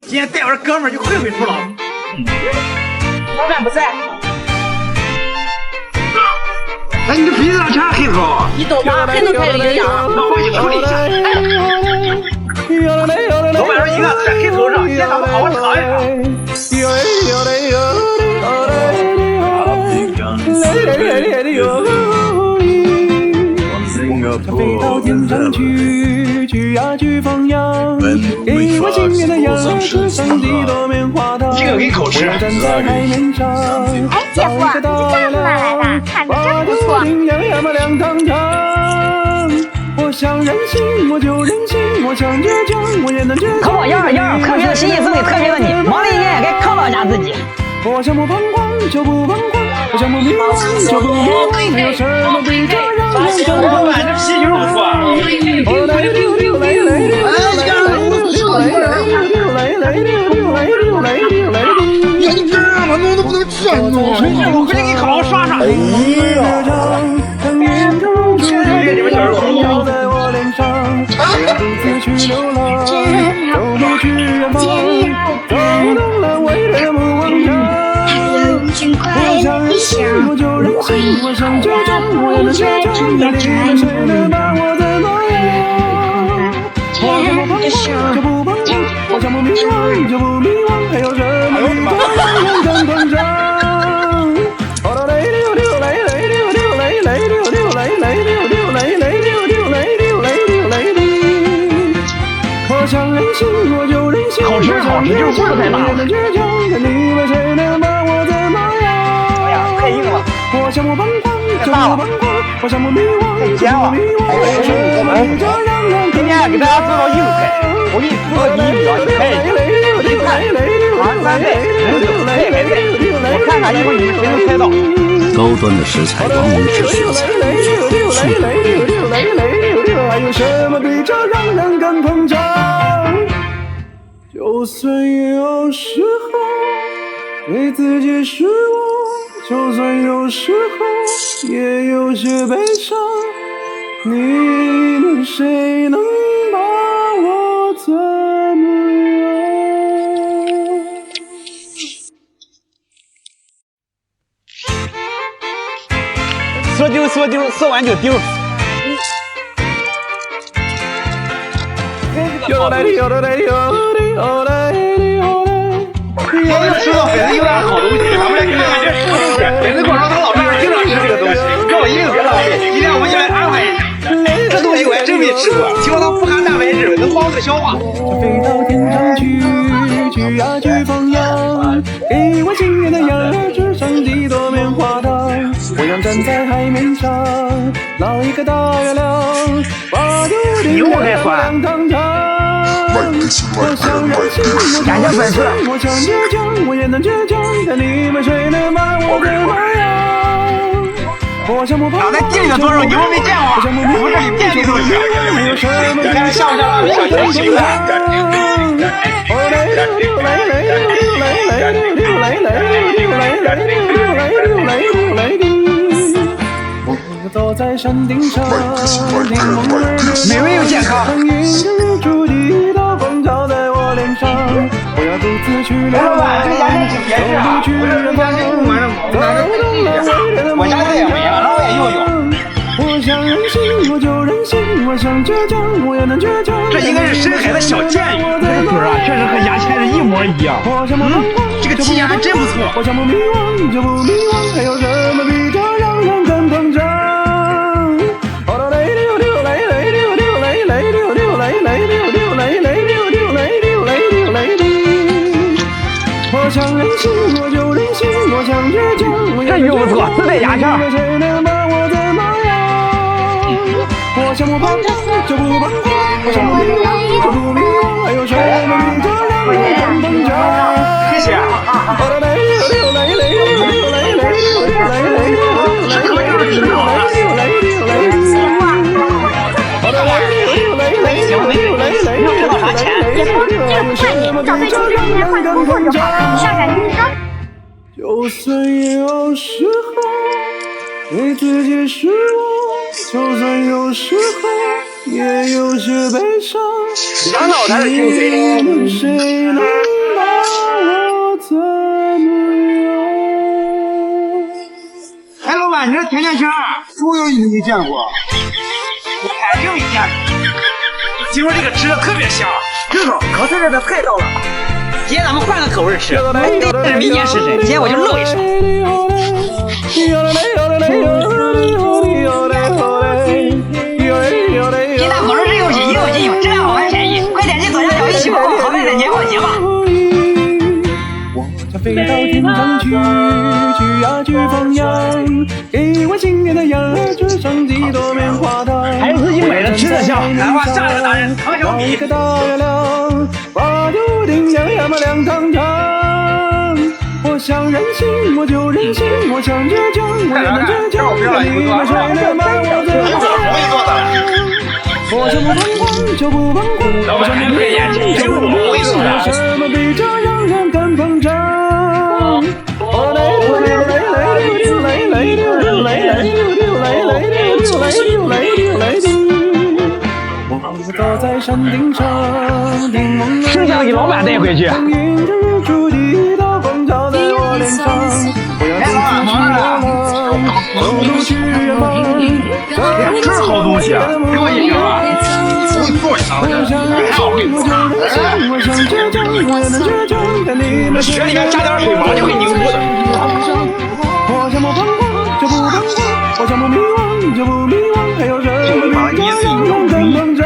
今天带我这哥们儿去会会处了。老板不在。哎，你这鼻子上全是黑头。你懂吗？还能开这个样？我回去处理一下。老板说一个在黑头上，现在咱们好好尝一尝。飞到天上去，去呀去放羊，给我心爱的羊儿吃上几朵棉花糖。这个给口吃。站在海面上，哎，姐夫，你这么来的，看着真不错。亮堂堂，我想任性我就任性，我想倔强我也能倔强。可我要是特别的心意送给特别的你，忙了一年也该犒劳一下自己。我想不彷徨就不彷徨，我想不迷茫就不迷茫，没有什么比这让人更老板这啤酒不错。你这样吧，弄得不能这样弄。我回去给好好刷刷。哎呀！在我脸上，独自去流浪，走路去远方，走动了为了梦望着。我想任性，我就任性；我想倔强，我也能倔强。但你们谁能把我怎么样？我想不彷徨就不彷徨，我想不迷惘就不迷惘，还有什么比这让人更膨胀？我想任性，我就任性；好吃好吃，就是味儿太大了。你们谁能把我怎么样？哎呀，太硬了。我想不彷徨就不彷徨，我想不迷惘就不迷惘，还有什么比这让人更今天给大家做到硬菜，我给你做到你比较开心。一看2、3菜，菜开菜，我看看以后你们谁能猜到。高端的食材往往只需要采还有什么比这让人更膨胀？就算有时候对自己失望，就算有时候也有些悲伤，你们谁能把我怎么样？说丢说丢，说完就丢。又来又来又来又来又来。我又吃到粉丝有点好东西，咱们来看看这是不是粉丝广场他老丈人经常吃这个东西，让我一定别浪费，一定要我一来安排一下。这东西我还真没吃过，听说它不含蛋白质，能帮助消化。飞到天上去，去呀去放羊，给我心爱的羊儿吃上几朵棉花糖。我想站在海面上，捞一个大月亮，把头顶亮堂堂。我想任性，我就任性；我想倔强，我也能倔强。但你们谁能把我怎么样？我想不彷徨，在店里的多肉你们没见过，我们这里遍地都是。你看像不像小甜心的？我坐在山顶上，听梦儿的美味又健康。日出一道光照在我脸上，我要独自去流浪，走路去远方，走动了为人的梦想。我想任性，我就任性；我想倔强，我也能倔强。这应该是深海的小剑鱼，这腿啊，确实和牙签是一模一样。这个气压还真不错。我想不迷惘就不迷惘，还有什么比这让人更膨胀？我想任性，我就任性；我想倔强，我也能倔强。自带牙签。谁能把我怎么样？我想不彷徨就不彷徨，我想不迷惘就不迷惘，还有什么比这让人更膨胀？谢谢。姐夫，这个不怪你，早在今天换个工作就好了，你上赶紧说。就算有时候对自己失望，就算有时候也有些悲伤。杨老才是听谁的？谁能板，你这甜甜圈，猪油你没见过？我肯定没见过。今儿这个吃的特别香，正好烤菜菜的菜到了。今天咱们换个口味吃，这是明年是谁？今天我就露一手。给大伙儿是又新又新又质量好还便宜，快点击左下角一起过好菜菜年货节吧。飞到天上去，去呀去放羊，给我心爱的羊儿织上几朵棉花糖。还是自己买的吃的香。来吧，下一个达人唐小米。一个大月亮，把头顶呀呀嘛亮堂堂。我想任性我就任性，我想倔强我也能倔强，你们谁能把我怎么样？我想不彷徨就不彷徨，我想不迷惘就不迷惘，有什么比这样让更膨胀？我走在山顶上，剩下的给老板带回去。迎着日出的刀光照在我脸上，我要自己去流浪，走路去远方。这是好东西啊，给我一瓶吧。我给你做一下，还好给你做。雪里面加点水马上就会凝固的。我想不彷徨就不彷徨，我想不迷惘就不迷惘，还有什么比这样让更膨胀？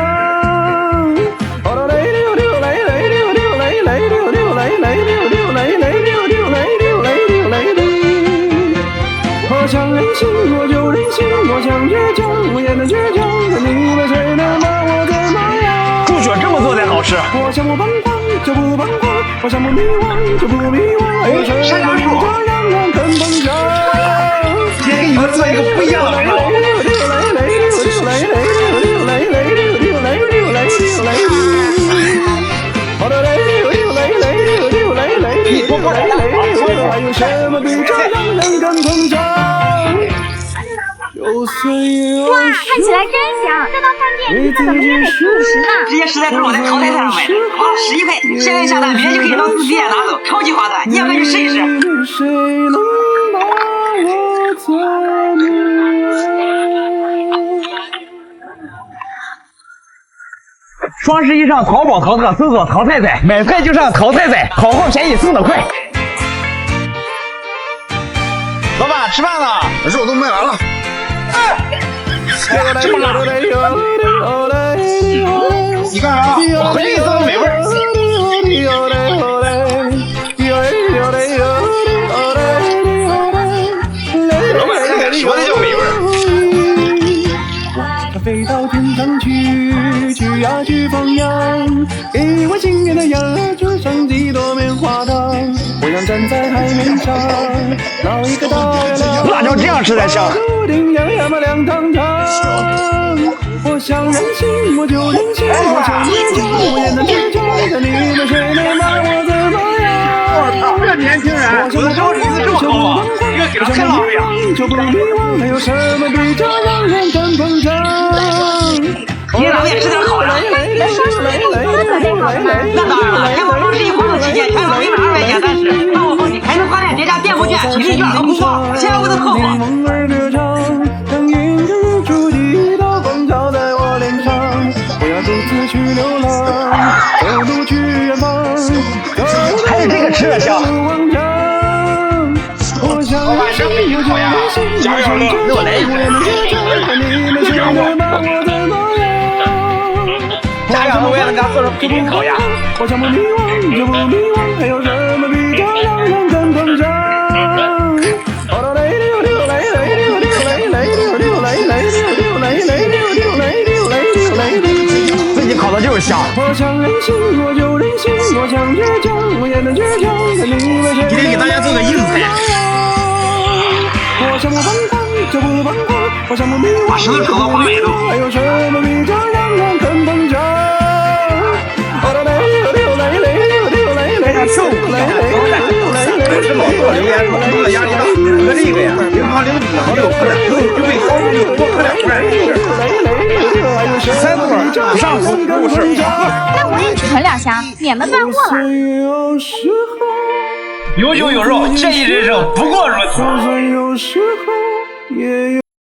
我想任性我就任性，我想倔强我也能倔强，可你们谁能把我怎么样？猪血这么做才好吃。我想不彷徨就不彷徨，我想不迷惘就不迷惘，还有什么比这样让更膨胀？今天给你们做一个不一样的味道。还有什么比这让人更膨胀？哇，看起来真香！这道饭店一个怎么也得40呢。这些食材都是我在淘菜菜上买的，花了11块，现在下单明天就可以到自己店拿走，超级划算，你也快去试一试。谁能把我怎么样？双11上淘宝淘客搜索淘菜菜，买菜就上淘菜菜，好货便宜送得快。老板吃饭了，肉都卖完了。这么辣！你干啥？我回去给你做个美味。老板看看，说的叫美味。我飞到天上去，去呀去放羊，给我心爱的羊儿织上几朵棉花糖。我想站在海面上，捞一个大月亮。辣椒这样吃才香。头顶呀呀嘛亮堂堂。我想任性我就任性，我想倔强我也能倔强，可你们谁能把我怎么样？我操，这年轻人，我的手指子这么高啊！这个给他太浪费了。就不迷惘，还有什么比这让人更膨胀？今天咱们也吃点好的。那双11你做的可真好呢。那当然了，天猫双11活动期间，全场每满200件30，到我封你还能发现叠加店铺券、体力券和红包，千万不能错过。等迎着日出的刀光照在我脸上，我要独自去流浪，走路去远方。还是这个吃的香。老板这没有烤鸭，加油乐，给我来一份。家长们为了给他做成皮筋烤鸭。我想不迷惘就不迷惘，还有什么比这让人更膨胀？自己烤的就是香。我想任性我就任性，我想倔强我也能倔强，可你们谁？今天给大家做个硬菜。我想不彷徨就不彷徨，我想不迷惘。把舌头烤到800度。还有什么比这让人更膨胀？受不了！这老做留言说工作压力大，喝这个呀，0糖0脂肪6克的，就比高脂有多喝点不然没事。3座不上浮不是。那我也去囤2箱，免得断货了。有酒有肉，这一人生不过如此。也有。